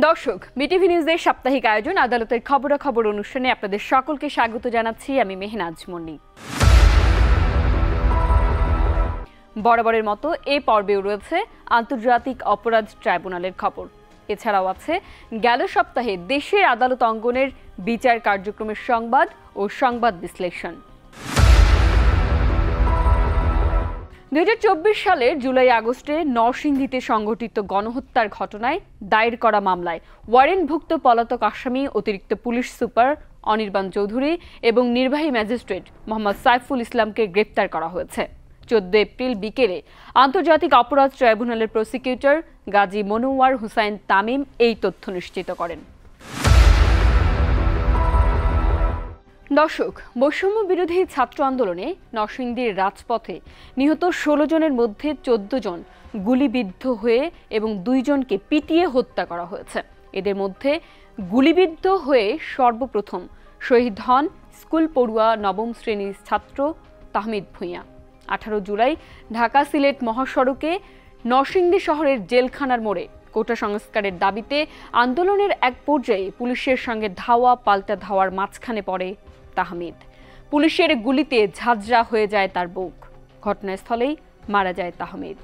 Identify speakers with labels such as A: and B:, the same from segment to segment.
A: দর্শক, বিটিভি নিউজের সাপ্তাহিক আয়োজন আদালতের খবরাখবর অনুষ্ঠানে আপনাদের সকলকে স্বাগত জানাচ্ছি। আমি মেহনাজ মনি। বরাবরের মতো এ পর্বেও রয়েছে আন্তর্জাতিক অপরাধ ট্রাইব্যুনালের খবর। এছাড়াও আছে গেল সপ্তাহে দেশের আদালত অঙ্গনের বিচার কার্যক্রমের সংবাদ ও সংবাদ বিশ্লেষণ। 2024 সালের জুলাই আগস্টে নরসিংদীতে সংঘটিত গণহত্যার ঘটনায় দায়ের করা মামলায় ওয়ারেন্টভুক্ত পলাতক আসামি অতিরিক্ত পুলিশ সুপার অনির্বাণ চৌধুরী এবং নির্বাহী ম্যাজিস্ট্রেট মোহাম্মদ সাইফুল ইসলামকে গ্রেপ্তার করা হয়েছে। 14 এপ্রিল বিকেলে আন্তর্জাতিক অপরাধ ট্রাইব্যুনালের প্রসিকিউটর গাজী মনোয়ার হুসাইন তামিম এই তথ্য নিশ্চিত করেন। দর্শক, বৈষম্য বিরোধী ছাত্র আন্দোলনে নরসিংদীর রাজপথে নিহত 16 জনের মধ্যে 14 জন গুলিবিদ্ধ হয়ে এবং 2 জনকে পিটিয়ে হত্যা করা হয়েছে। এদের মধ্যে গুলিবিদ্ধ হয়ে সর্বপ্রথম শহীদ হন স্কুল পড়ুয়া নবম শ্রেণীর ছাত্র তাহমিদ ভূঁইয়া। 18 জুলাই ঢাকা সিলেট মহাসড়কে নরসিংদী শহরের জেলখানার মোড়ে কোটা সংস্কারের দাবিতে আন্দোলনের এক পর্যায়ে পুলিশের সঙ্গে ধাওয়া পাল্টা ধাওয়ার মাঝখানে পড়ে তাহমিদ। পুলিশের গুলিতে ঝাঁঝরা হয়ে যায় তার বুক। ঘটনাস্থলেই মারা যায় তাহমিদ।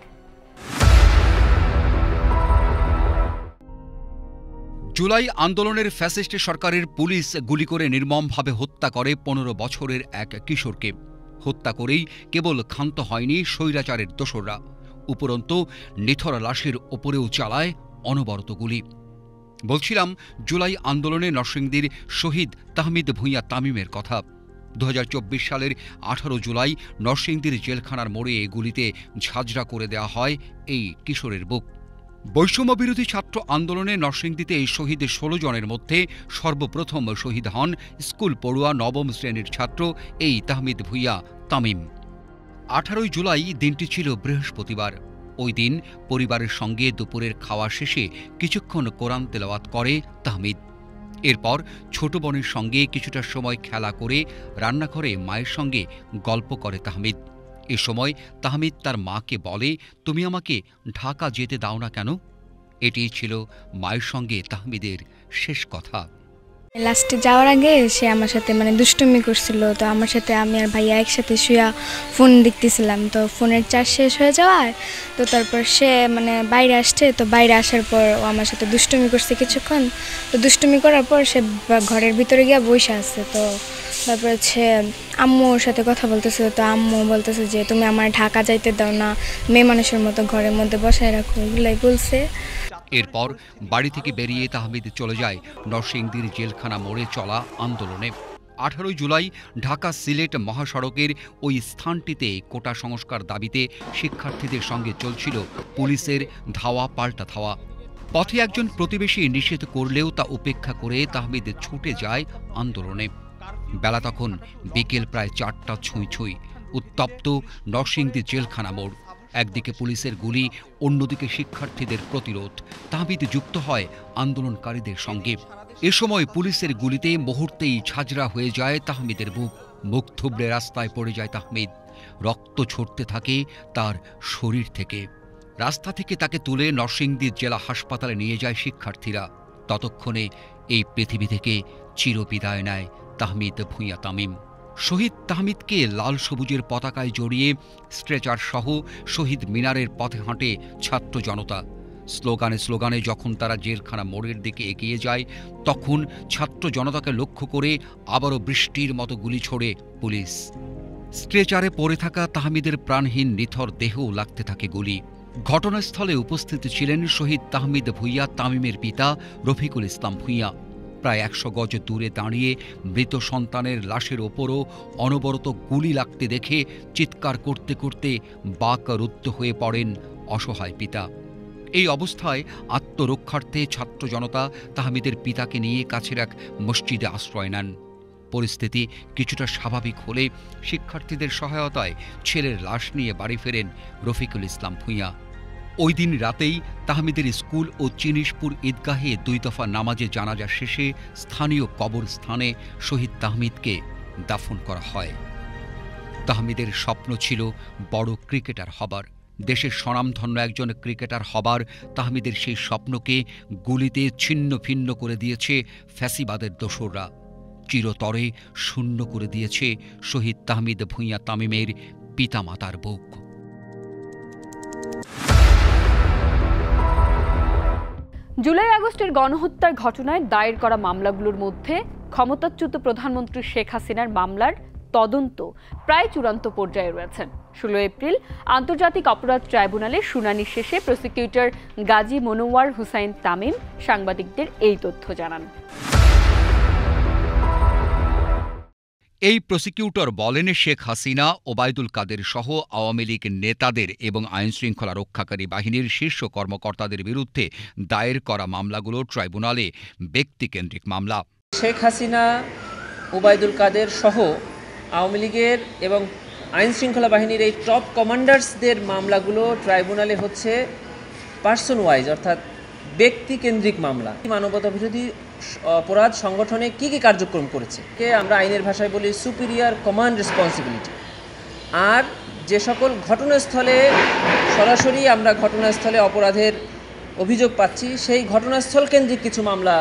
B: জুলাই আন্দোলনের ফ্যাসিস্ট সরকারের পুলিশ গুলি করে নির্মমভাবে হত্যা করে 15 বছরের এক কিশোরকে। হত্যা করেই কেবল ক্ষান্ত হয়নি স্বৈরাচারের দোসররা, উপরন্তু নিথর লাশের ওপরেও চালায় অনবরত গুলি। বলছিলাম জুলাই আন্দোলনে নরসিংদীর শহীদ তাহমিদ ভূঁইয়া তামিমের কথা। 2024 সালের 18 জুলাই নরসিংদীর জেলখানার মোড়ে গুলিতে ঝাঁঝরা করে দেওয়া হয় এই কিশোরের বুক। বৈষম্য বিরোধী ছাত্র আন্দোলনে নরসিংদীতে এই শহীদ 16 জনের মধ্যে সর্বপ্রথম শহীদ হন স্কুল পড়ুয়া নবম শ্রেণীর ছাত্র এই তাহমিদ ভূঁইয়া তামিম। 18 জুলাই দিনটি ছিল বৃহস্পতিবার। ওই দিন পরিবারের সঙ্গে দুপুরের খাওয়া শেষে কিছুক্ষণ কোরআন তেলাওয়াত করে তাহমিদ। এরপর ছোট বোনের সঙ্গে কিছুটা সময় খেলা করে রান্নাঘরে মায়ের সঙ্গে গল্প করে তাহমিদ। এ সময় তাহমিদ তার মাকে বলে, তুমি আমাকে ঢাকা যেতে দাও না কেন? এটিই ছিল মায়ের সঙ্গে তাহমিদের শেষ কথা।
C: লাস্টে যাওয়ার আগে সে আমার সাথে দুষ্টুমি করছিল। তো আমার সাথে আমি আর ভাইয়া একসাথে শুয়া ফোন দেখতেছিলাম। তো ফোনের চার্জ শেষ হয়ে যাওয়ায় তো তারপর সে বাইরে আসছে। তো বাইরে আসার পর ও আমার সাথে দুষ্টুমি করছে কিছুক্ষণ। তো দুষ্টুমি করার পর সে ঘরের ভিতরে গিয়ে বসে আছে। তো তারপর হচ্ছে আম্মুর সাথে কথা বলতেছে। তো আম্মু বলতেছে যে তুমি আমার ঢাকা যাইতে দাও না, মেয়ে মানুষের মতো ঘরের মধ্যে বসায় রাখো, এগুলাই বলছে।
B: এরপর বাড়ি থেকে বেরিয়ে তাহমিদ চলে যায় নরসিংদীর জেলখানা মোড়ে চলা আন্দোলনে। 18 জুলাই ঢাকা সিলেট মহাসড়কের ওই স্থানটিতে কোটা সংস্কার দাবিতে শিক্ষার্থীদের সঙ্গে চলছিল পুলিশের ধাওয়া পাল্টা ধাওয়া। পথে একজন প্রতিবেশী নিষেধ করলেও তা উপেক্ষা করে তাহমিদ ছুটে যায় আন্দোলনে। বেলা তখন বিকেল প্রায় 4টা ছুঁই। উত্তপ্ত নরসিংদী জেলখানা মোড়। একদিকে পুলিশের গুলি, অন্যদিকে শিক্ষার্থীদের প্রতিরোধ। তাহমিদ যুক্ত হয় আন্দোলনকারীদের সঙ্গে। এ সময় পুলিশের গুলিতে মুহূর্তেই ঝাঁঝরা হয়ে যায় তাহমিদের বুক। মুখ থুবড়ে রাস্তায় পড়ে যায় তাহমিদ। রক্ত ছড়তে থাকে তার শরীর থেকে। রাস্তা থেকে তাকে তুলে নরসিংদী জেলা হাসপাতালে নিয়ে যায় শিক্ষার্থীরা। ততক্ষণে এই পৃথিবী থেকে চিরবিদায় নেয় তাহমিদ ভূঁইয়া তামিম। শহীদ তাহমিদকে লাল সবুজের পতাকায় জড়িয়ে স্ট্রেচার সহ শহীদ মিনারের পথে হাঁটে ছাত্র জনতা। স্লোগানে স্লোগানে যখন তারা জেলখানা মোড়ের দিকে এগিয়ে যায়, তখন ছাত্র জনতাকে লক্ষ্য করে আবারও বৃষ্টির মতো গুলি ছোড়ে পুলিশ। স্ট্রেচারে পড়ে থাকা তাহমিদের প্রাণহীন নিথর দেহেও লাগতে থাকে গুলি। ঘটনাস্থলে উপস্থিত ছিলেন শহীদ তাহমিদ ভূঁইয়া তামিমের পিতা রফিকুল ইসলাম ভূঁইয়া। প্রায় 100 গজ দূরে দাঁড়িয়ে মৃত সন্তানের লাশের ওপরও অনবরত গুলি লাগতে দেখে চিৎকার করতে করতে বাকরুদ্ধ হয়ে পড়েন অসহায় পিতা। এই অবস্থায় আত্মরক্ষার্থে ছাত্র জনতা তাহমিদের পিতাকে নিয়ে কাছের এক মসজিদে আশ্রয় নেন। পরিস্থিতি কিছুটা স্বাভাবিক হলে শিক্ষার্থীদের সহায়তায় ছেলের লাশ নিয়ে বাড়ি ফেরেন রফিকুল ইসলাম ভূঁইয়া। ওই দিন রাতেই তাহমিদের স্কুল ও চিনিশপুর ঈদগাহে 2 দফা নামাজে জানাজা শেষে স্থানীয় কবরস্থানে শহীদ তাহমিদকে দাফন করা হয়। তাহমিদের স্বপ্ন ছিল বড় ক্রিকেটার হবার। দেশের স্বনামধন্য একজন ক্রিকেটার হবার তাহমিদের সেই স্বপ্নকে গুলিতে ছিন্ন ভিন্ন করে দিয়েছে ফ্যাসিবাদের দোসররা। চিরতরে শূন্য করে দিয়েছে শহীদ তাহমিদ ভূঁইয়া তামিমের পিতামাতার বুক।
A: জুলাই আগস্টের গণহত্যার ঘটনায় দায়ের করা মামলাগুলোর মধ্যে ক্ষমতাচ্যুত প্রধানমন্ত্রী শেখ হাসিনার মামলার তদন্ত প্রায় চূড়ান্ত পর্যায়ে রয়েছেন। 16 এপ্রিল আন্তর্জাতিক অপরাধ ট্রাইব্যুনালে শুনানি শেষে প্রসিকিউটর গাজী মনোয়ার হুসাইন তামিম সাংবাদিকদের এই তথ্য জানান।
B: এই প্রসিকিউটর বলেন, শেখ হাসিনা, ওবায়দুল কাদের সহ আওয়ামী লীগ নেতাদের এবং আইনশৃঙ্খলা রক্ষাকারী বাহিনীর শীর্ষ কর্মকর্তাদের বিরুদ্ধে দায়ের করা মামলাগুলো ট্রাইব্যুনালে ব্যক্তিকেন্দ্রিক মামলা।
D: শেখ হাসিনা, ওবায়দুল কাদের সহ আওয়ামী লীগের এবং আইনশৃঙ্খলা বাহিনীর এই টপ কমান্ডার্সদের মামলাগুলো ট্রাইব্যুনালে হচ্ছে পার্সন ওয়াইজ, অর্থাৎ ব্যক্তিকেন্দ্রিক মামলা। মানবতা বিরোধী অপরাধ সংগঠনে কি কি কার্যক্রম করেছে আমরা আইনের ভাষায় বলি সুপিরিয়র কমান্ড রেসপন্সিবিলিটি। আর যে সকল ঘটনাস্থলে সরাসরি আমরা ঘটনাস্থলে অপরাধের অভিযোগ পাচ্ছি, সেই ঘটনাস্থল কেন্দ্রিক কিছু মামলা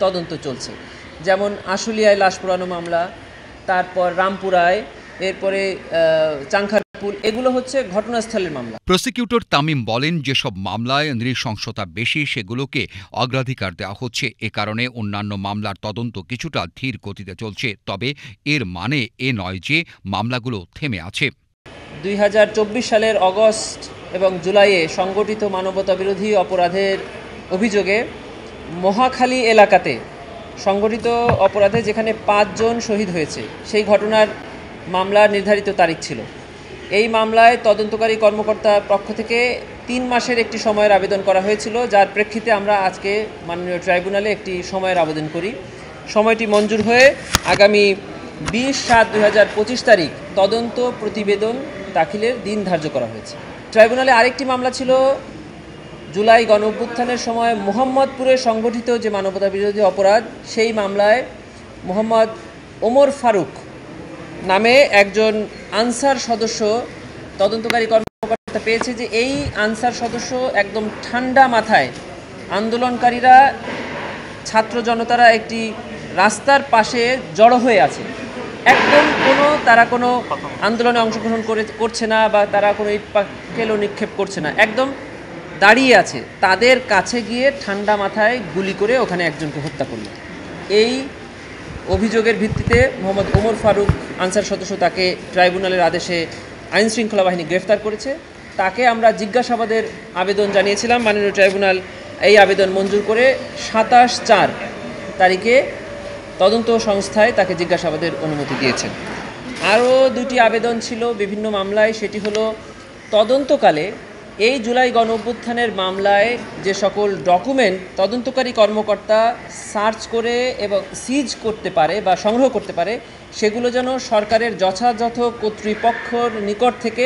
D: তদন্ত চলছে। যেমন আশুলিয়ায় লাশ পোড়ানো মামলা, তারপর রামপুরায়, এরপরে চাংখারপুল, এগুলো হচ্ছে ঘটনাস্থলের মামলা।
B: প্রসিকিউটর তামিম বলেন, যেসব মামলায় নৃশংসতা বেশি সেগুলোকে অগ্রাধিকার দেওয়া হচ্ছে। এ কারণে অন্যান্য মামলার তদন্ত কিছুটা ধীর গতিতে চলছে। তবে এর মানে এ নয় যে মামলাগুলো থেমে আছে।
D: 2024 সালের অগস্ট এবং জুলাইয়ে সংগঠিত মানবতা বিরোধী অপরাধের অভিযোগে মহাখালী এলাকাতে সংগঠিত অপরাধে যেখানে 5 জন শহীদ হয়েছে, সেই ঘটনার মামলার নির্ধারিত তারিখ ছিল। এই মামলায় তদন্তকারী কর্মকর্তার পক্ষ থেকে 3 মাসের একটি সময়ের আবেদন করা হয়েছিল, যার প্রেক্ষিতে আমরা আজকে মাননীয় ট্রাইব্যুনালে একটি সময়ের আবেদন করি। সময়টি মঞ্জুর হয়ে আগামী 20/7/2025 তারিখ তদন্ত প্রতিবেদন দাখিলের দিন ধার্য করা হয়েছে। ট্রাইব্যুনালে আরেকটি মামলা ছিল জুলাই গণঅভ্যুত্থানের সময় মোহাম্মদপুরে সংগঠিত যে মানবতা বিরোধী অপরাধ, সেই মামলায় মোহাম্মদ ওমর ফারুক নামে একজন আনসার সদস্য তদন্তকারী কর্মকর্তা পেয়েছে যে এই আনসার সদস্য একদম ঠান্ডা মাথায় আন্দোলনকারীরা, ছাত্র জনতারা একটি রাস্তার পাশে জড়ো হয়ে আছে, একদম তারা কোনো আন্দোলনে অংশগ্রহণ করছে না বা তারা কোনো ইট পাটকেলও নিক্ষেপ করছে না, একদম দাঁড়িয়ে আছে। তাদের কাছে গিয়ে ঠান্ডা মাথায় গুলি করে ওখানে একজনকে হত্যা করল। এই অভিযোগের ভিত্তিতে মোহাম্মদ ওমর ফারুক আনসার সদস্য, তাকে ট্রাইব্যুনালের আদেশে আইনশৃঙ্খলা বাহিনী গ্রেফতার করেছে। তাকে আমরা জিজ্ঞাসাবাদের আবেদন জানিয়েছিলাম। মাননীয় ট্রাইব্যুনাল এই আবেদন মঞ্জুর করে 27/4 তারিখে তদন্ত সংস্থায় তাকে জিজ্ঞাসাবাদের অনুমতি দিয়েছেন। আরও 2টি আবেদন ছিল বিভিন্ন মামলায়। সেটি হলো, তদন্তকালে এই জুলাই গণঅভ্যুত্থানের মামলায় যে সকল ডকুমেন্ট তদন্তকারী কর্মকর্তা সার্চ করে এবং সিজ করতে পারে বা সংগ্রহ করতে পারে, সেগুলো যেন সরকারের যথাযথ কর্তৃপক্ষর নিকট থেকে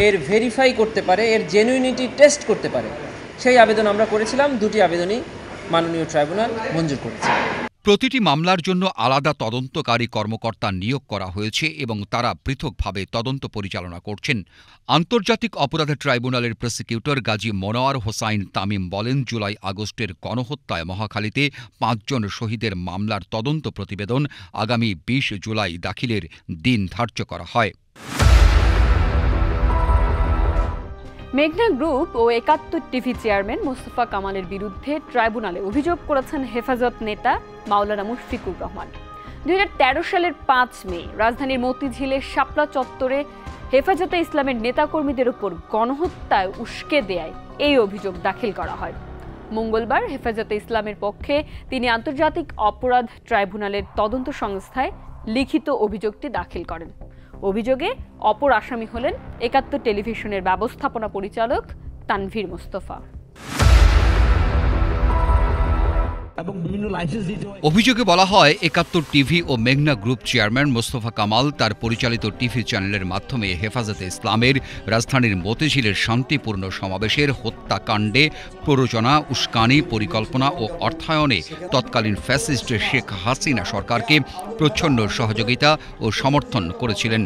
D: এর ভেরিফাই করতে পারে, এর জেনুইনিটি টেস্ট করতে পারে, সেই আবেদন আমরা করেছিলাম। 2টি আবেদনই মাননীয় ট্রাইব্যুনাল মঞ্জুর করেছে।
B: প্রতিটি মামলার জন্য আলাদা তদন্তকারী কর্মকর্তা নিয়োগ করা হয়েছে এবং তারা পৃথকভাবে তদন্ত পরিচালনা করছেন। আন্তর্জাতিক অপরাধ ট্রাইব্যুনালের প্রসিকিউটর গাজী মনোয়ার হোসাইন তামিম বলেন, জুলাই আগস্টের গণহত্যায় মহাখালীতে 5 জন শহীদের মামলার তদন্ত প্রতিবেদন আগামী 20 জুলাই দাখিলের দিন ধার্য করা হয়।
A: মেঘনা গ্রুপ ও 71 টিভি চেয়ারম্যান মোস্তফা কামালের বিরুদ্ধে ট্রাইব্যুনালে অভিযোগ করেছেন হেফাজত নেতা মাওলানা মুশফিকুর রহমান। 2013 সালের 5 মে রাজধানীর মতিঝিলে শাপলা চত্বরে হেফাজতে ইসলামের নেতাকর্মীদের উপর গণহত্যায় উস্কে দেয় এই অভিযোগ দাখিল করা হয়। মঙ্গলবার হেফাজতে ইসলামের পক্ষে তিনি আন্তর্জাতিক অপরাধ ট্রাইব্যুনালের তদন্ত সংস্থায় লিখিত অভিযোগটি দাখিল করেন। অভিযোগে অপর আসামি হলেন 71 টেলিভিশনের ব্যবস্থাপনা পরিচালক তানভীর মোস্তফা।
E: এবং বিভিন্ন লাইসেন্স দিতে হয়।
B: অভিযোগে বলা হয় ৭১ টিভি ও মেঘনা গ্রুপ চেয়ারম্যান মোস্তফা কামাল তার পরিচালিত টিভি চ্যানেলের মাধ্যমে হেফাজতে ইসলামের রাজধানীর মতিঝিলের শান্তিপূর্ণ সমাবেশের হত্যাকাণ্ডে প্ররোচনা, উস্কানি, পরিকল্পনা ও অর্থায়নে তৎকালীন ফ্যাসিস্ট শেখ হাসিনা সরকারকে প্রচ্ছন্ন সহযোগিতা ও সমর্থন করেছিলেন।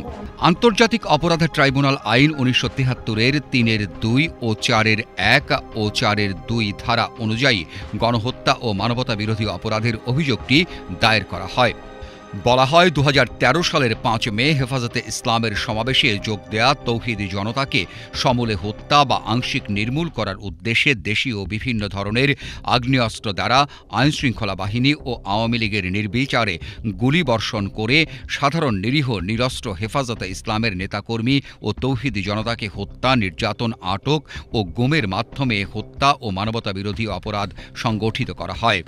B: আন্তর্জাতিক অপরাধ ট্রাইব্যুনাল আইন ১৯৭৩-এর ৩-২ ও ৪-১ ও ৪-২ ধারা অনুযায়ী গণহত্যা ও মানবতা বিরোধী অপরাধের অভিযোগটি দায়ের করা হয়। বলা হয় ২০১৩ সালের ৫ মে হেফাজতে ইসলামের সমাবেশে যোগ দেয়া তৌহিদি জনতাকে সমূলে হত্যা বা আংশিক নির্মূল করার উদ্দেশ্যে দেশীয় বিভিন্ন ধরনের আগ্নেয়াস্ত্র দ্বারা আইনশৃঙ্খলা বাহিনী ও আওয়ামী লীগের নির্বিচারে গুলিবর্ষণ করে সাধারণ নিরীহ নিরস্ত্র হেফাজতে ইসলামের নেতাকর্মী ও তৌহিদি জনতাকে হত্যা, নির্যাতন, আটক ও গুমের মাধ্যমে হত্যা ও মানবতা বিরোধী অপরাধ সংগঠিত করা হয়।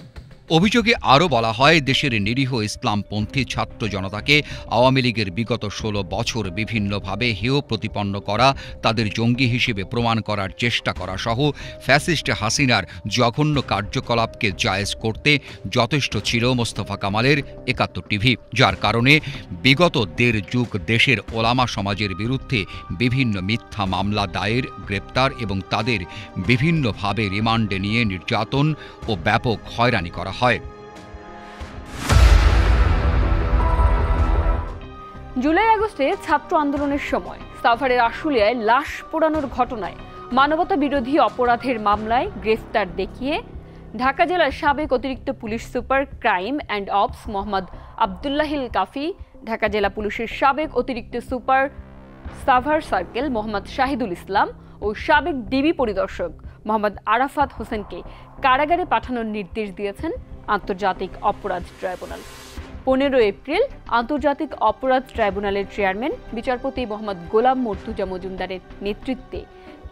B: অভিযোগে আরও বলা হয়, দেশের নিরীহ ইসলামপন্থী ছাত্র জনতাকে আওয়ামী লীগের বিগত ১৬ বছর বিভিন্নভাবে হেয় প্রতিপন্ন করা, তাদের জঙ্গি হিসেবে প্রমাণ করার চেষ্টা করা সহ ফ্যাসিস্ট হাসিনার জঘন্য কার্যকলাপকে জায়েজ করতে যথেষ্ট ছিল মোস্তফা কামালের ৭১ টিভি, যার কারণে বিগত ১.৫ যুগ দেশের ওলামা সমাজের বিরুদ্ধে বিভিন্ন মিথ্যা মামলা দায়ের, গ্রেপ্তার এবং তাদের বিভিন্নভাবে রিমান্ডে নিয়ে নির্যাতন ও ব্যাপক হয়রানি করা হয়।
A: জুলাই আগস্টে ছাত্র আন্দোলনের সময় সাভারের আশুলিয়ায় লাশ পোড়ানোর ঘটনায় মানবতা বিরোধী অপরাধের মামলায় গ্রেফতার দেখিয়ে ঢাকা জেলার সাবেক অতিরিক্ত police super crime and ops Mohammad Abdullahil Kafi, Dhaka জেলা পুলিশের সাবেক অতিরিক্ত সুপার সাভার সার্কেল মোহাম্মদ শাহিদুল ইসলাম ও সাবেক ডিবি পরিদর্শক মোহাম্মদ আরাফাত হোসেনকে কারাগারে পাঠানোর নির্দেশ দিয়েছেন আন্তর্জাতিক অপরাধ ট্রাইব্যুনাল। ১৫ এপ্রিল আন্তর্জাতিক অপরাধ ট্রাইব্যুনালের চেয়ারম্যান বিচারপতি মোহাম্মদ গোলাম মর্তুজা মজুমদারের নেতৃত্বে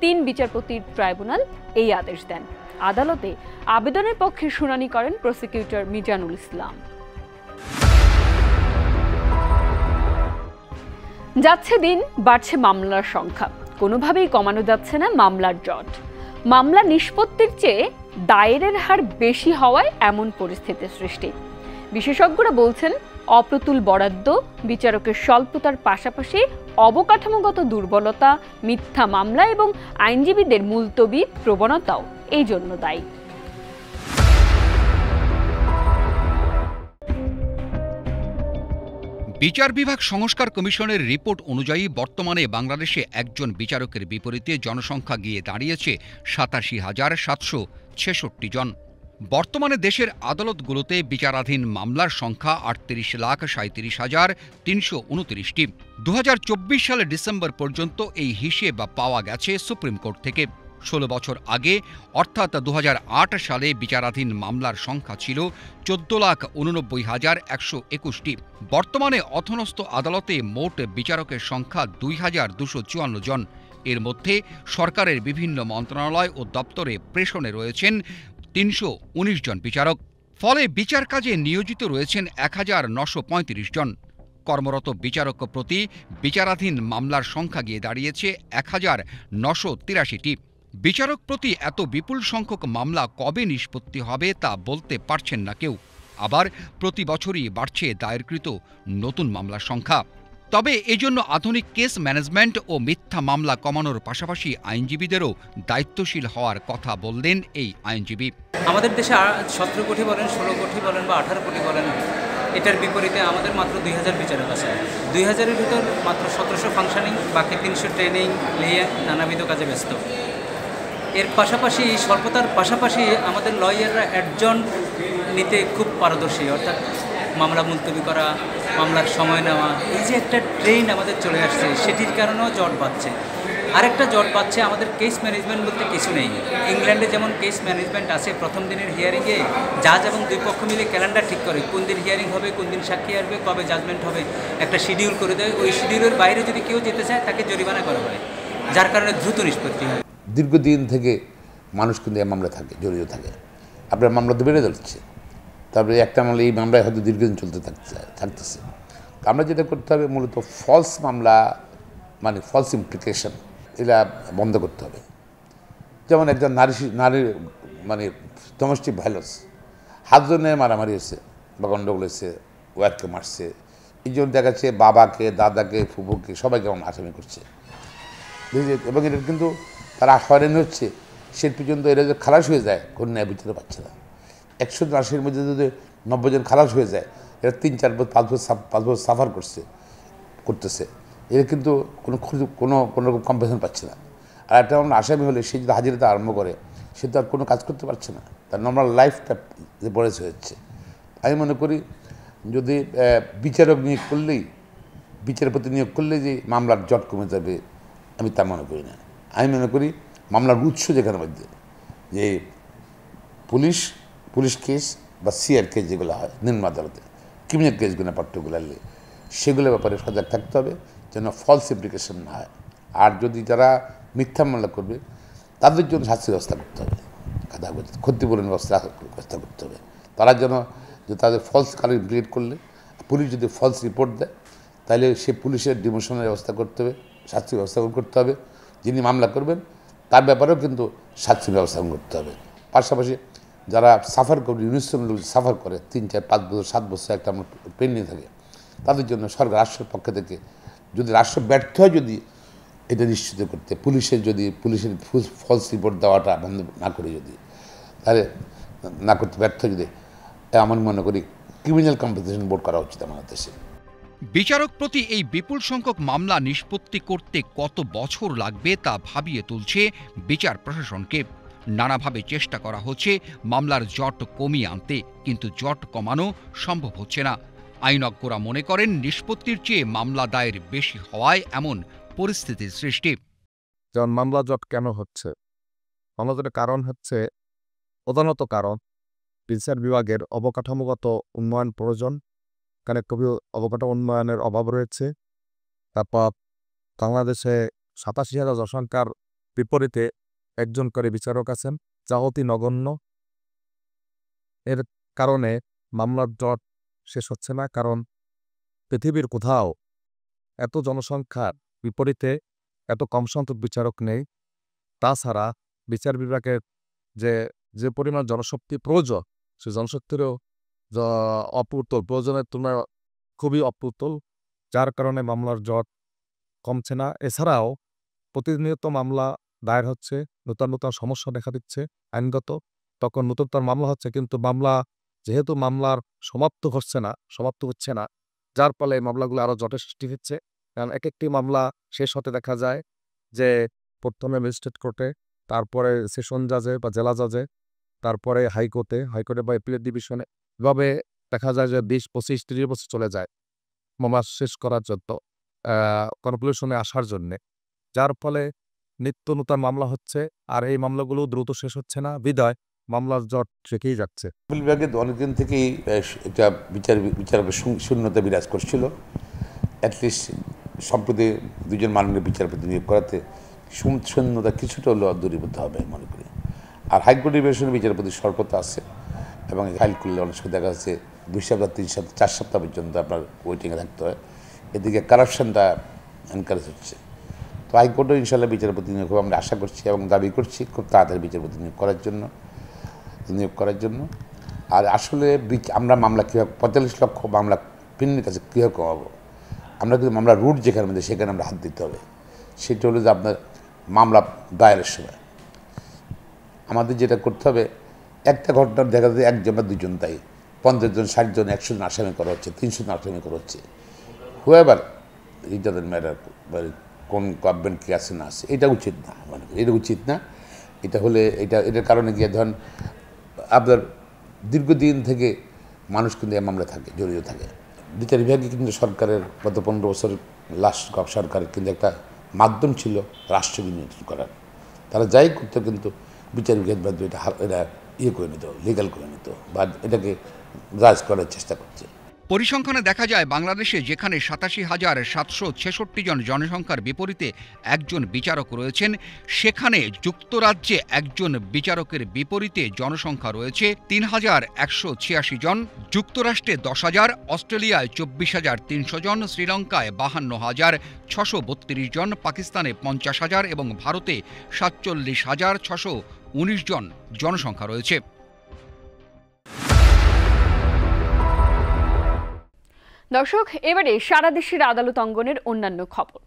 A: ৩ বিচারপতির ট্রাইব্যুনাল এই আদেশ দেন। আদালতে আবেদনের পক্ষে শুনানি করেন প্রসিকিউটর মিজানুল ইসলাম। যাচ্ছে দিন, বাড়ছে মামলার সংখ্যা, কোনোভাবেই কমানো যাচ্ছে না মামলার জট। মামলা নিষ্পত্তির চেয়ে দায়েরের হার বেশি হওয়ায় এমন পরিস্থিতির সৃষ্টি। বিশেষজ্ঞরা বলছেন, অপ্রতুল বরাদ্দ, বিচারকের স্বল্পতার পাশাপাশি অবকাঠামোগত দুর্বলতা, মিথ্যা মামলা এবং আইনজীবীদের মুলতবি প্রবণতাও এই জন্য দায়ী।
B: বিচার বিভাগ সংস্কার কমিশনের রিপোর্ট অনুযায়ী বর্তমানে বাংলাদেশে একজন বিচারকের বিপরীতে জনসংখ্যা গিয়ে দাঁড়িয়েছে ৮৭,৭৬৬ জন। বর্তমানে দেশের আদালতগুলোতে বিচারাধীন মামলার সংখ্যা ৩৮,৩৭,৩২৯টি। ২০২৪ সালের ডিসেম্বর পর্যন্ত এই হিসেব পাওয়া গেছে সুপ্রিম কোর্ট থেকে। ১৬ বছর আগে অর্থাৎ ২০০৮ সালে বিচারাধীন মামলার সংখ্যা ছিল ১৪,৮৯,১২১টি। বর্তমানে অধীনস্থ আদালতে মোট বিচারকের সংখ্যা ২,২৫৪ জন। এর মধ্যে সরকারের বিভিন্ন মন্ত্রণালয় ও দপ্তরে প্রেষণে রয়েছেন ৩১৯ জন বিচারক। ফলে বিচার কাজে নিয়োজিত রয়েছেন ১,৯৩৫ জন। কর্মরত বিচারক প্রতি বিচারাধীন মামলার সংখ্যা গিয়ে দাঁড়িয়েছে ১,৯৮৩টি। বিচারক প্রতি এত বিপুল সংখ্যক মামলা কবে নিষ্পত্তি হবে তা বলতে পারছেন না কেউ। আবার প্রতি বছরই বাড়ছে দায়েরকৃত নতুন মামলার সংখ্যা। তবে এজন্য আধুনিক কেস ম্যানেজমেন্ট ও মিথ্যা মামলা কমানোর পাশাপাশি আইনজীবীদেরও দায়িত্বশীল হওয়ার কথা বললেন এই আইনজীবী।
F: আমাদের দেশে ১৭ কোটি বলেন, ১৬ কোটি বলেন বা ১৮ কোটি বলেন, এটার বিপরীতে আমাদের মাত্র ২,০০০ বিচারক আছে। ২,০০০-এর ভিতর মাত্র ১৭০০ ফাংশনিং, বাকি ৩০০ ট্রেনিং নিয়ে নানাবিধ কাজে ব্যস্ত। এর পাশাপাশি স্বল্পতার পাশাপাশি আমাদের লয়াররা একজন নিতে খুব পারদর্শী, অর্থাৎ মামলা মুলতবি করা, মামলার সময় নেওয়া, এই যে একটা ট্রেন আমাদের চলে আসছে, সেটির কারণেও জট বাঁধছে। আরেকটা জট পাচ্ছে, আমাদের কেস ম্যানেজমেন্ট বলতে কিছু নেই। ইংল্যান্ডে যেমন কেস ম্যানেজমেন্ট আছে, প্রথম দিনের হিয়ারিংয়ে জাজ এবং দুই পক্ষ মিলে ক্যালেন্ডার ঠিক করে কোন দিন হিয়ারিং হবে, কোন দিন সাক্ষী আসবে, কবে জাজমেন্ট হবে, একটা শিডিউল করে দেয়। ওই শিডিউলের বাইরে যদি কেউ যেতে চায় তাকে জরিমানা করা হয়, যার কারণে দ্রুত নিষ্পত্তি হয়।
G: দীর্ঘদিন থেকে মানুষ কিন্তু এই মামলা থাকে, জড়িত থাকে। আপনার মামলা তো বেড়ে যাচ্ছে, তারপরে একটা মামলা এই মামলায় হয়তো দীর্ঘদিন চলতে থাকতেছে। আমরা যেটা করতে হবে মূলত ফলস মামলা, মানে ফলস ইমপ্লিকেশন, এটা বন্ধ করতে হবে। যেমন একজন নারীর মানে ডোমেস্টিক ভায়োলেন্স, হাতজনে মারামারি হয়েছে বা গণ্ডগোল হয়েছে, ওয়াইফকে মারছে, এই জন্য দেখা যাচ্ছে বাবাকে, দাদাকে, ফুফুকে সবাইকে আসামি করছে। এবং এটা কিন্তু তারা হয়রানি হচ্ছে, সে পর্যন্ত এরা যদি খালাস হয়ে যায় কোনো ন্যায় বিচারে পাচ্ছে না। 100 জন আসামির মধ্যে যদি 90 জন খালাস হয়ে যায়, এরা 3-4 বছর 5 বছর সাফার করতেছে, এরা কিন্তু কোনো রকম কম্পেনশন পাচ্ছে না। আর একটা আমরা আসামি হলে সে যদি হাজিরাতে আরম্ভ করে, সে তো আর কোনো কাজ করতে পারছে না, তার নর্মাল লাইফটা যে বড়েছে হচ্ছে। আমি মনে করি যদি বিচারক নিয়োগ করলেই, বিচারপতি নিয়োগ করলেই যে মামলার জট কমে যাবে, আমি তা মনে করি না। আমি মনে করি মামলার উৎস যেখানে মধ্যে যে পুলিশ কেস বা সিআর কেস যেগুলো হয় নিম্ন আদালতে, ক্রিমিনাল কেসগুলো পার্টিকুলারলি, সেগুলোর ব্যাপারে সজাগ থাকতে হবে যেন ফলস ইমপ্লিকেশন না হয়। আর যদি যারা মিথ্যা মামলা করবে তাদের জন্য শাস্তির ব্যবস্থা করতে হবে, ক্ষতিপূরণ ব্যবস্থা করতে হবে। তারা যেন যে তাদের ফলস কালে ইমপ্লিকেট করলে পুলিশ যদি ফলস রিপোর্ট দেয়, তাহলে সে পুলিশের ডিমোশনের ব্যবস্থা করতে হবে, শাস্তির ব্যবস্থা করতে হবে। যিনি মামলা করবেন তার ব্যাপারেও কিন্তু শাস্তির ব্যবস্থা করতে হবে। পাশাপাশি যারা সাফার করে, লোক সাফার করে 3, 4, 5 বছর 7 বছর একটা আমার পেন্ডিং থাকে, তাদের জন্য সরকার রাষ্ট্রের পক্ষ থেকে যদি রাষ্ট্র ব্যর্থ হয় যদি এটা নিশ্চিত করতে, পুলিশের ফলস রিপোর্ট দেওয়াটা বন্ধ না করে, যদি তাহলে না করতে ব্যর্থ যদি, আমার মনে করি ক্রিমিনাল কম্পেনসেশন বোর্ড করা উচিত আমাদের দেশে।
B: বিচারক প্রতি এই বিপুল সংখ্যক মামলা নিষ্পত্তি করতে কত বছর লাগবে তা ভাবিয়ে তুলছে বিচার প্রশাসনকে। নানাভাবে চেষ্টা করা হচ্ছে মামলার জট কমিয়ে আনতে, কিন্তু জট কমানো সম্ভব হচ্ছে না। আইনজ্ঞরা মনে করেন নিষ্পত্তির চেয়ে মামলা দায়ের বেশি হওয়ায় এমন পরিস্থিতির সৃষ্টি।
E: যেমন মামলা জট কেন হচ্ছে, মামলা জটের কারণ হচ্ছে, প্রধানত কারণ বিচার বিভাগের অবকাঠামোগত উন্নয়ন প্রয়োজন, এখানে খুবই অবকাঠামো উন্নয়নের অভাব রয়েছে। তারপর বাংলাদেশে 87,000 জনসংখ্যার বিপরীতে 1 জন করে বিচারক আছেন, যা অতি নগণ্য। এর কারণে মামলার জট শেষ হচ্ছে না, কারণ পৃথিবীর কোথাও এত জনসংখ্যার বিপরীতে এত কম সংখ্যক বিচারক নেই। তাছাড়া বিচার বিভাগের যে পরিমাণ জনশক্তি প্রয়োজন, সে জনশক্তিরও অপ্রতুল, প্রয়োজনের তুলনায় খুবই অপ্রতুল, যার কারণে মামলার জট কমছে না। এছাড়াও প্রতিনিয়ত মামলা দায়ের হচ্ছে, নতুন নতুন সমস্যা দেখা দিচ্ছে আইনগত, তখন নতুন মামলা হচ্ছে, কিন্তু যেহেতু মামলার সমাপ্ত হচ্ছে না, যার ফলে এই মামলাগুলো আরও জটের সৃষ্টি হচ্ছে। কারণ একটি মামলা শেষ হতে দেখা যায় যে প্রথমে ম্যাজিস্ট্রেট কোর্টে, তারপরে সেশন জাজে বা জেলা জাজে, তারপরে হাইকোর্টে বা অ্যাপিলেট ডিভিশনে, এভাবে দেখা যায় যে 20, 25, 30 বছর চলে যায় মামলা শেষ করার জন্য, কনক্লুশনে আসার জন্যে। যার ফলে নিত্য নতুন মামলা হচ্ছে, আর এই মামলাগুলো দ্রুত শেষ হচ্ছে না, বিদায় মামলার জট থেকেই যাচ্ছে।
G: বিভাগে অনেকদিন থেকেই এটা বিচারকের শূন্যতা বিরাজ করছিল। অ্যাটলিস্ট সম্প্রতি 2 জন মাননীয় বিচারপতি নিয়োগ করাতে শূন্যতা কিছুটা হলেও দূরীভূত হবে মনে করি। আর হাইকোর্ট ডিভিশনের বিচারপতির স্বল্পতা আছে, এবং ফাইল করলে অনেক সময় দেখা যাচ্ছে 2 সপ্তাহ, 3 সপ্তাহ, 4 সপ্তাহ পর্যন্ত আপনার ওয়েটিংয়ে থাকতে হয়। এদিকে কারাপশনটা এনকারেজ হচ্ছে। তো হাইকোর্টেও ইনশাল্লাহ বিচারপতি নিয়োগ আমরা আশা করছি এবং দাবি করছি খুব তাড়াতাড়ি বিচারপতি নিয়োগ করার জন্য। আর আসলে আমরা মামলা কীভাবে 45 লক্ষ মামলা পিনের কাছে কীভাবে কমাবো, আমরা কিন্তু মামলা রুট যেখানে মধ্যে সেখানে আমরা হাত দিতে হবে। সেটা হলো যে আপনার মামলা দায়েরের সময় আমাদের যেটা করতে হবে, একটা ঘটনা দেখা যায় 1 জন বা 2 জন, তাই 50 জন, 60 জন, 100 জন আসামি করা হচ্ছে, 300 জন আসামি করা হচ্ছে। হুয়েভার ইট ডাজন্ট ম্যাটার কোন গভর্নমেন্ট কি আছে না আছে, এটা উচিত না, মানে এটা উচিত না। এটা হলে এটার কারণে গিয়ে ধরেন আপনার দীর্ঘদিন থেকে মানুষ কিন্তু এই মামলা জড়িত থাকে। বিচার বিভাগে কিন্তু সরকারের গত 15 বছর লাস্ট সরকারের কিন্তু একটা মাধ্যম ছিল রাষ্ট্রকে নিয়ন্ত্রণ করার। তারা যাই করতো কিন্তু বিচার বিভাগ এটা করে নিত, লিগাল করে নিত, বা এটাকে রাজ করার চেষ্টা করছে।
B: পরিসংখ্যানে দেখা যায় বাংলাদেশে যেখানে 87,766 জন জনসংখ্যার বিপরীতে 1 জন বিচারক রয়েছেন, সেখানে যুক্তরাজ্যে 1 জন বিচারকের বিপরীতে জনসংখ্যা রয়েছে 3,186 জন, যুক্তরাষ্ট্রে 10,000, অস্ট্রেলিয়ায় 24,300 জন, শ্রীলঙ্কায় 52,632 জন, পাকিস্তানে 50,000 এবং ভারতে 47,619 জন জনসংখ্যা রয়েছে।
A: দর্শক, এবারে সারা দেশের আদালত অঙ্গনের অন্যান্য খবর।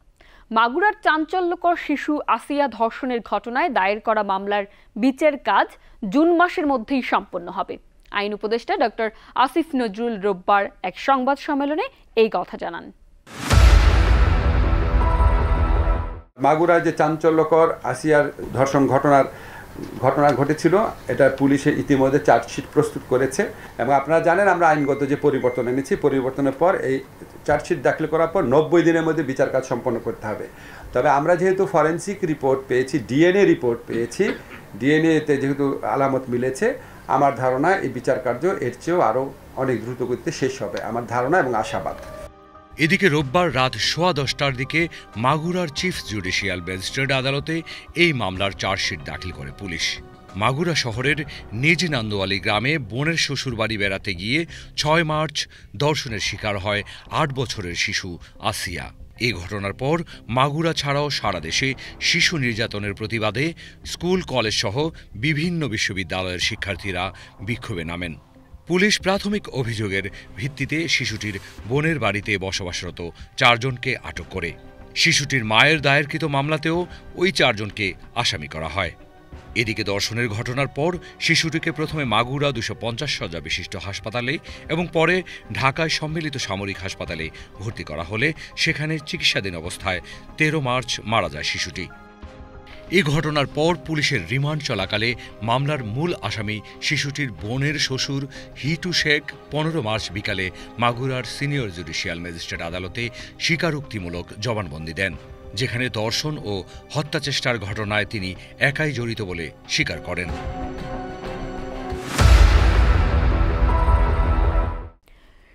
A: মাগুরার চাঞ্চল্যকর শিশু আসিয়া ধর্ষণের ঘটনায় দায়ের করা মামলার বিচার কাজ জুন মাসের মধ্যেই সম্পন্ন হবে। আইন উপদেষ্টা ডক্টর আসিফ নজরুল রোববার এক সংবাদ সম্মেলনে এই কথা জানান।
H: মাগুরায় যে চাঞ্চল্যকর আসিয়ার ধর্ষণ ঘটনা ঘটেছিল, এটা পুলিশে ইতিমধ্যে চার্জশিট প্রস্তুত করেছে এবং আপনারা জানেন আমরা আইনগত যে পরিবর্তন এনেছি, পরিবর্তনের পর এই চার্জশিট দাখিল করার পর 90 দিনের মধ্যে বিচার কাজ সম্পন্ন করতে হবে। তবে আমরা যেহেতু ফরেন্সিক রিপোর্ট পেয়েছি, ডিএনএ রিপোর্ট পেয়েছি, ডিএনএতে যেহেতু আলামত মিলেছে, আমার ধারণা এই বিচার কার্য এর চেয়েও আরও অনেক দ্রুত গতিতে শেষ হবে, আমার ধারণা এবং আশাবাদ।
I: এদিকে রোববার রাত 10:15টার দিকে মাগুরার চিফ জুডিশিয়াল ম্যাজিস্ট্রেট আদালতে এই মামলার চার্জশিট দাখিল করে পুলিশ। মাগুরা শহরের নিজ নান্দোয়ালি গ্রামে বোনের শ্বশুরবাড়ি বেড়াতে গিয়ে 6 মার্চ ধর্ষণের শিকার হয় 8 বছরের শিশু আসিয়া। এই ঘটনার পর মাগুরা ছাড়াও সারা দেশে শিশু নির্যাতনের প্রতিবাদে স্কুল কলেজ সহ বিভিন্ন বিশ্ববিদ্যালয়ের শিক্ষার্থীরা বিক্ষোভে নামেন। পুলিশ প্রাথমিক অভিযোগের ভিত্তিতে শিশুটির বোনের বাড়িতে বসবাসরত 4 জনকে আটক করে। শিশুটির মায়ের দায়েরকৃত মামলাতেও ওই 4 জনকে আসামি করা হয়। এদিকে ধর্ষণের ঘটনার পর শিশুটিকে প্রথমে মাগুরা 250 শয্যা বিশিষ্ট হাসপাতালে এবং পরে ঢাকায় সম্মিলিত সামরিক হাসপাতালে ভর্তি করা হলে সেখানে চিকিৎসাধীন অবস্থায় 13 মার্চ মারা যায় শিশুটি। এই ঘটনার পর পুলিশের রিমান্ড চলাকালে মামলার মূল আসামি শিশুটির বোনের শ্বশুর হিটু শেখ 15 মার্চ বিকালে মাগুরার সিনিয়র জুডিশিয়াল ম্যাজিস্ট্রেট আদালতে স্বীকারোক্তিমূলক জবানবন্দি দেন, যেখানে ধর্ষণ ও হত্যাচেষ্টার ঘটনায় তিনি একাই জড়িত বলে স্বীকার করেন।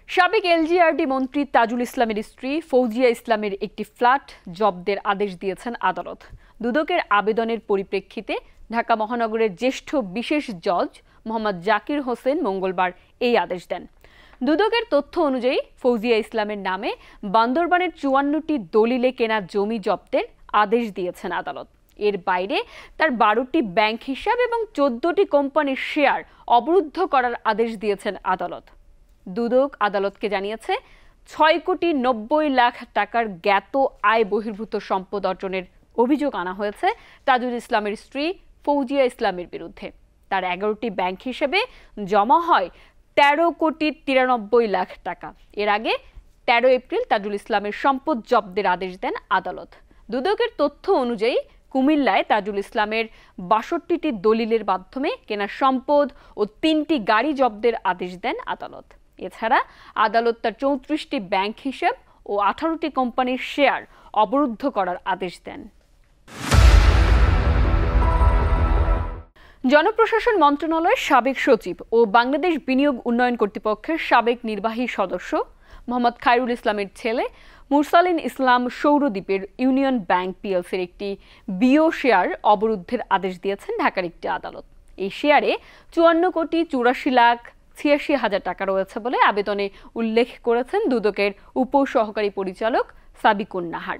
A: সাবেক এলজিআরডি মন্ত্রী তাজুল ইসলামের স্ত্রী ফৌজিয়া ইসলামের একটি ফ্ল্যাট জব্দের আদেশ দিয়েছেন আদালত। দুদকের আবেদনের পরিপ্রেক্ষিতে ঢাকা মহানগরের জ্যেষ্ঠ বিশেষ জজ মোহাম্মদ জাকির হোসেন মঙ্গলবার এই আদেশ দেন। দুদকের তথ্য অনুযায়ী ফৌজিয়া ইসলামের নামে বান্দরবানের 54টি দলিলে কেনা জমি জব্দের আদেশ দিয়েছেন আদালত। এর বাইরে তার 12টি ব্যাংক হিসাব এবং 14টি কোম্পানির শেয়ার অবরুদ্ধ করার আদেশ দিয়েছেন আদালত। দুদক আদালতকে জানিয়েছে 6,90,00,000 টাকার জ্ঞাত আয় বহির্ভূত সম্পদ অর্জনের অভিযোগ আনা হয়েছে তাজুল ইসলামের স্ত্রী ফৌজিয়া ইসলামের বিরুদ্ধে। তার 11টি ব্যাংক হিসেবে জমা হয় 13,93,00,000 টাকা। এর আগে 13 এপ্রিল তাজুল ইসলামের সম্পদ জব্দের আদেশ দেন আদালত। দুদকের তথ্য অনুযায়ী কুমিল্লায় তাজুল ইসলামের 62টি দলিলের মাধ্যমে কেনা সম্পদ ও 3টি গাড়ি জব্দের আদেশ দেন আদালত। এছাড়া আদালত তার 34টি ব্যাংক হিসাব ও 18টি কোম্পানির শেয়ার অবরুদ্ধ করার আদেশ দেন। জনপ্রশাসন মন্ত্রণালয়ের সাবেক সচিব ও বাংলাদেশ বিনিয়োগ উন্নয়ন কর্তৃপক্ষের সাবেক নির্বাহী সদস্য মোহাম্মদ খায়রুল ইসলামের ছেলে মুরসালিন ইসলাম সৌরদ্বীপের ইউনিয়ন ব্যাংক পিএলসির একটি বিও শেয়ার অবরুদ্ধের আদেশ দিয়েছেন ঢাকার একটি আদালত। এই শেয়ারে 54,84,86,000 টাকা রয়েছে বলে আবেদনে উল্লেখ করেছেন দুদকের উপসহকারী পরিচালক সাবিকুন নাহার।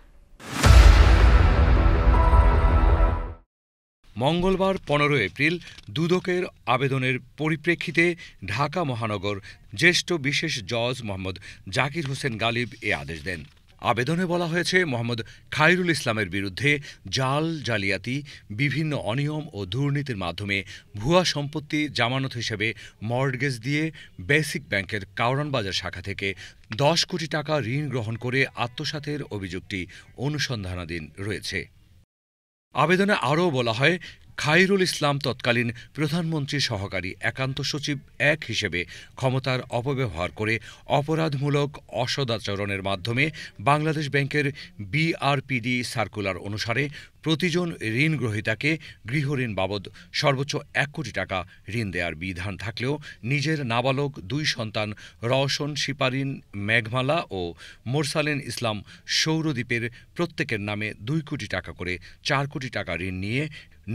I: মঙ্গলবার 15 এপ্রিল দুদকের আবেদনের পরিপ্রেক্ষিতে ঢাকা মহানগর জ্যেষ্ঠ বিশেষ জজ মোহাম্মদ জাকির হোসেন গালিব এ আদেশ দেন। আবেদনে বলা হয়েছে মোহাম্মদ খায়রুল ইসলামের বিরুদ্ধে জালিয়াতি, বিভিন্ন অনিয়ম ও দুর্নীতির মাধ্যমে ভুয়া সম্পত্তি জামানত হিসেবে মর্টগেজ দিয়ে বেসিক ব্যাংকের কাউরান বাজার শাখা থেকে 10 কোটি টাকা ঋণ গ্রহণ করে আত্মসাতের অভিযোগটি অনুসন্ধানাধীন রয়েছে। আবেদনে আরও বলা হয়, খায়রুল ইসলাম তৎকালীন প্রধানমন্ত্রীর সহকারী একান্ত সচিব 1 হিসেবে ক্ষমতার অপব্যবহার করে অপরাধমূলক অসদাচরণের মাধ্যমে বাংলাদেশ ব্যাংকের বিআরপিডি সার্কুলার অনুসারে প্রতিজন ঋণ গ্রহীতাকে গৃহঋণ বাবদ সর্বোচ্চ 1 কোটি টাকা ঋণ দেওয়ার বিধান থাকলেও নিজের নাবালক 2 সন্তান রওশন শিপারিন মেঘমালা ও মোরসালিন ইসলাম সৌরদ্বীপের প্রত্যেকের নামে 2 কোটি টাকা করে 4 কোটি টাকা ঋণ নিয়ে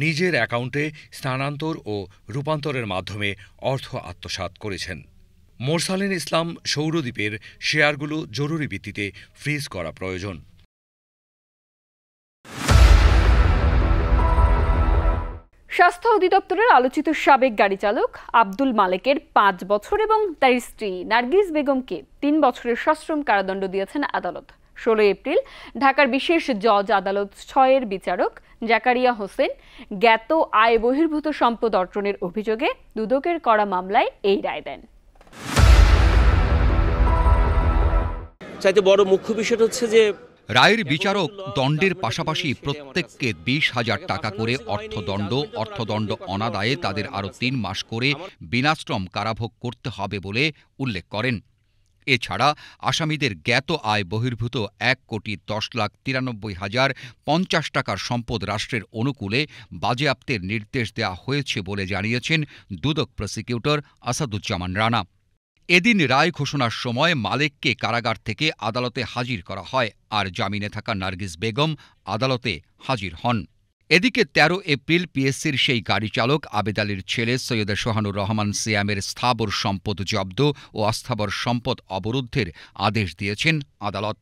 I: নিজের অ্যাকাউন্টে স্থানান্তর ও রূপান্তরের মাধ্যমে অর্থ আত্মসাৎ করেছেন। মোরসালিন ইসলাম সৌরদ্বীপের শেয়ারগুলো জরুরি ভিত্তিতে ফ্রিজ করা প্রয়োজন।
A: স্বাস্থ্য অধিদপ্তরের আলোচিত সাবেক গাড়ি চালক আব্দুল মালেকের 5 বছর এবং তার স্ত্রী নার্গিস বেগমকে 3 বছরের সশ্রম কারাদণ্ড দিয়েছেন আদালত। 16 এপ্রিল ঢাকার বিশেষ জজ আদালত 6-এর বিচারক জাকারিয়া হোসেন জ্ঞাত আয় বহির্ভূত সম্পদ অর্জনের অভিযোগে দুদকের করা মামলায় এই রায় দেন।
J: চাইতে বড় মুখ্য বিষয় হচ্ছে যে
B: রায়ের বিচারক দণ্ডের পাশাপাশি প্রত্যেককে 20,000 টাকা করে অর্থদণ্ড অনাদায়ে তাদের আরও 3 মাস করে বিনাশ্রম কারাভোগ করতে হবে বলে উল্লেখ করেন। এছাড়া আসামিদের জ্ঞাত আয় বহির্ভূত 1,10,93,050 টাকার সম্পদ রাষ্ট্রের অনুকূলে বাজেয়াপ্তের নির্দেশ দেওয়া হয়েছে বলে জানিয়েছেন দুদক প্রসিকিউটর আসাদুজ্জামান রানা। এদিন রায় ঘোষণার সময় মালেককে কারাগার থেকে আদালতে হাজির করা হয়, আর জামিনে থাকা নার্গিস বেগম আদালতে হাজির হন। এদিকে 13 এপ্রিল পিএসসির সেই গাড়ি চালক আবেদ আলীর ছেলে সৈয়দ সোহানুর রহমান সিয়ামের স্থাবর সম্পদ জব্দ ও অস্থাবর সম্পদ অবরুদ্ধের আদেশ দিয়েছেন আদালত।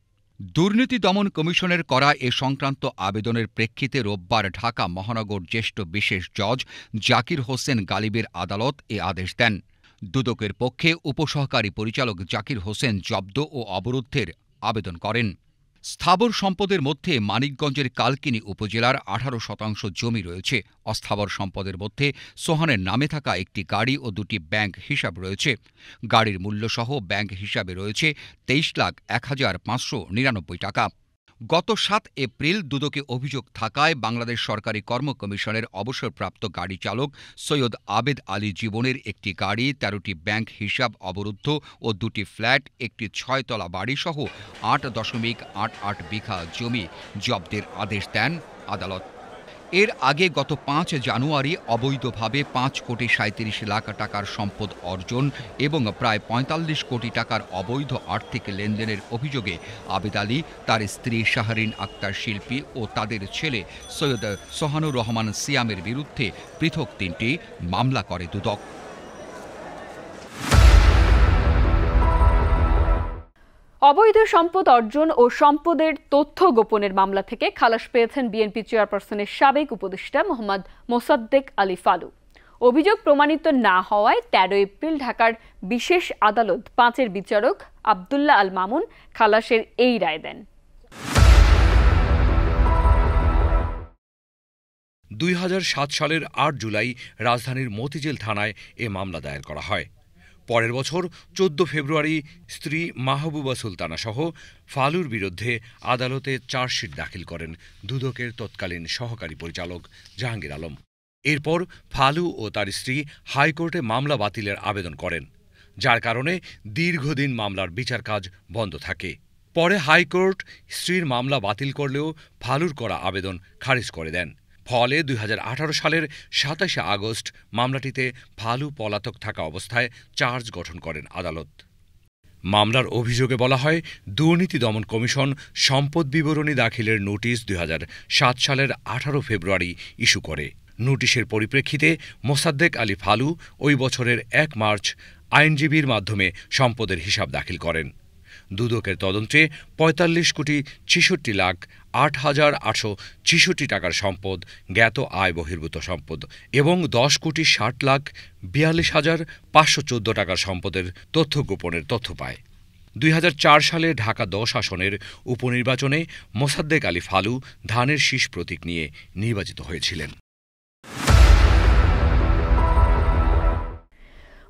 B: দুর্নীতি দমন কমিশনের করা এ সংক্রান্ত আবেদনের প্রেক্ষিতে রোববার ঢাকা মহানগর জ্যেষ্ঠ বিশেষ জজ জাকির হোসেন গালিবের আদালত এ আদেশ দেন। দুদকের পক্ষে উপসহকারী পরিচালক জাকির হোসেন জব্দ ও অবরুদ্ধের আবেদন করেন। স্থাবর সম্পদের মধ্যে মানিকগঞ্জের কালকিনি উপজেলার 18% জমি রয়েছে। অস্থাবর সম্পদের মধ্যে সোহানের নামে থাকা একটি গাড়ি ও 2টি ব্যাংক হিসাব রয়েছে। গাড়ির মূল্যসহ ব্যাংক হিসাবে রয়েছে 23,01,599 টাকা। গত 7 এপ্রিল দুদকে অভিযোগ থাকায় বাংলাদেশ সরকারি কর্ম কমিশনের অবসরপ্রাপ্ত গাড়ি চালক সৈয়দ আবেদ আলী জীবনের একটি গাড়ি, 13টি ব্যাংক হিসাব অবরুদ্ধ ও 2টি ফ্ল্যাট, একটি 6তলা বাড়িসহ 8.88 বিঘা জমি জব্দের আদেশ দেন আদালত। এর আগে গত 5 জানুয়ারি অবৈধভাবে 5,37,00,000 টাকার সম্পদ অর্জন এবং প্রায় 45 কোটি টাকার অবৈধ আর্থিক লেনদেনের অভিযোগে আবেদ আলী, তার স্ত্রী শাহরিন আক্তার শিল্পী ও তাদের ছেলে সৈয়দ সোহানুর রহমান সিয়ামের বিরুদ্ধে পৃথক 3টি মামলা করে দুদক।
A: অবৈধ সম্পদ অর্জন ও সম্পদের তথ্য গোপনের মামলা থেকে খালাস পেয়েছেন বিএনপি চেয়ারপারসনের সাবেক উপদেষ্টা মোহাম্মদ মোসাদ্দেক আলী ফালু। অভিযোগ প্রমাণিত না হওয়ায় 13 এপ্রিল ঢাকার বিশেষ আদালত 5-এর বিচারক আব্দুল্লাহ আল মামুন খালাসের এই রায় দেন।
I: 2007 সালের 8 জুলাই রাজধানীর মতিঝিল থানায় এ মামলা দায়ের করা হয়। পরের বছর 14 ফেব্রুয়ারি স্ত্রী মাহবুবা সুলতানা সহ ফালুর বিরুদ্ধে আদালতে চার্জশিট দাখিল করেন দুদকের তৎকালীন সহকারী পরিচালক জাহাঙ্গীর আলম। এরপর ফালু ও তার স্ত্রী হাইকোর্টে মামলা বাতিলের আবেদন করেন, যার কারণে দীর্ঘদিন মামলার বিচার কাজ বন্ধ থাকে। পরে হাইকোর্ট স্ত্রীর মামলা বাতিল করলেও ফালুর করা আবেদন খারিজ করে দেন। ফলে 2018 সালের 27 আগস্ট মামলাটিতে ফালু পলাতক থাকা অবস্থায় চার্জ গঠন করেন আদালত। মামলার অভিযোগে বলা হয়, দুর্নীতি দমন কমিশন সম্পদ বিবরণী দাখিলের নোটিশ 2007 সালের 18 ফেব্রুয়ারি ইস্যু করে। নোটিশের পরিপ্রেক্ষিতে মোসাদ্দেক আলী ফালু ওই বছরের 1 মার্চ আইনজীবীর মাধ্যমে সম্পদের হিসাব দাখিল করেন। দুদকের তদন্তে 45,66,08,866 টাকার সম্পদ জ্ঞাত আয় বহির্ভূত সম্পদ এবং 10,60,42,514 টাকার সম্পদের তথ্য গোপনের তথ্য পায়। 2004 সালে ঢাকা 10 আসনের উপনির্বাচনে মোসাদ্দেক আলী ফালু ধানের শীষ প্রতীক নিয়ে নির্বাচিত হয়েছিলেন।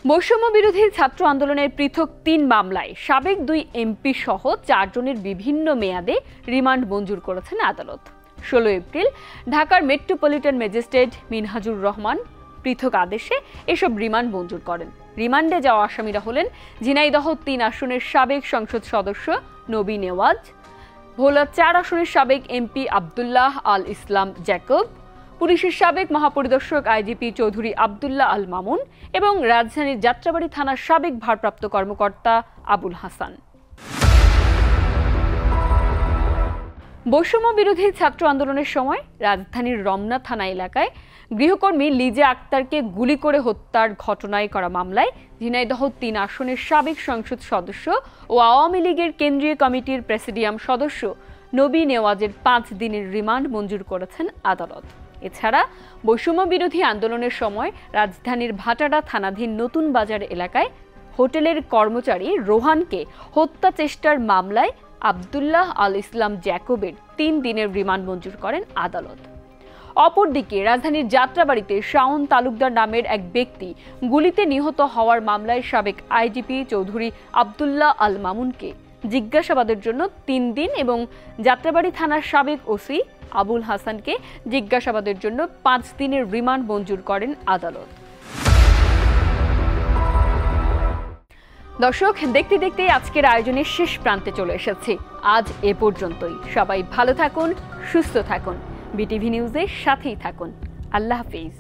A: বৈষম্য বিরোধী ছাত্র আন্দোলনের পৃথক 3 মামলায় সাবেক 2 এমপি সহ 4 জনের বিভিন্ন মেয়াদে রিমান্ড মঞ্জুর করেছেন আদালত। 16 এপ্রিল ঢাকার মেট্রোপলিটন ম্যাজিস্ট্রেট মিনহাজুর রহমান পৃথক আদেশে এসব রিমান্ড মঞ্জুর করেন। রিমান্ডে যাওয়া আসামিরা হলেন ঝিনাইদহ 3 আসনের সাবেক সংসদ সদস্য নবী নেওয়াজ, ভোলা 4 আসনের সাবেক এমপি আব্দুল্লাহ আল ইসলাম জ্যাকব, পুলিশের সাবেক মহাপরিদর্শক আইজিপি চৌধুরী আব্দুল্লাহ আল মামুন এবং রাজধানীর যাত্রাবাড়ী থানার সাবেক ভারপ্রাপ্ত কর্মকর্তা আবুল হাসান। বৈষম্য বিরোধী ছাত্র আন্দোলনের সময় রাজধানীর রমনা থানা এলাকায় গৃহকর্মী লিজা আক্তারকে গুলি করে হত্যার ঘটনায় করা মামলায় ঝিনাইদহ 3 আসনের সাবেক সংসদ সদস্য ও আওয়ামী লীগের কেন্দ্রীয় কমিটির প্রেসিডিয়াম সদস্য নবী নেওয়াজের 5 দিনের রিমান্ড মঞ্জুর করেছেন আদালত। এছাড়া বৈষম্য বিরোধী আন্দোলনের সময় রাজধানীর ভাটারা থানাধীন নতুন বাজার এলাকায় হোটেলের কর্মচারী রোহানকে হত্যা চেষ্টার মামলায় আব্দুল্লাহ আল ইসলাম জ্যাকবের 3 দিনের রিমান্ড মঞ্জুর করেন আদালত। অপরদিকে রাজধানীর যাত্রাবাড়িতে শাওন তালুকদার নামের এক ব্যক্তি গুলিতে নিহত হওয়ার মামলায় সাবেক আইজিপি চৌধুরী আব্দুল্লাহ আল মামুনকে জিজ্ঞাসাবাদের জন্য 3 দিন এবং যাত্রাবাড়ি থানার সাবেক ওসি আবুল হাসানকে জিজ্ঞাসাবাদের জন্য 5 দিনের রিমান্ড মঞ্জুর করেন আদালত। দর্শক, দেখতে দেখতে আজকের আয়োজনের শেষ প্রান্তে চলে এসেছি। আজ এ পর্যন্তই। সবাই ভালো থাকুন, সুস্থ থাকুন, বিটিভি নিউজের সাথেই থাকুন। আল্লাহ হাফেজ।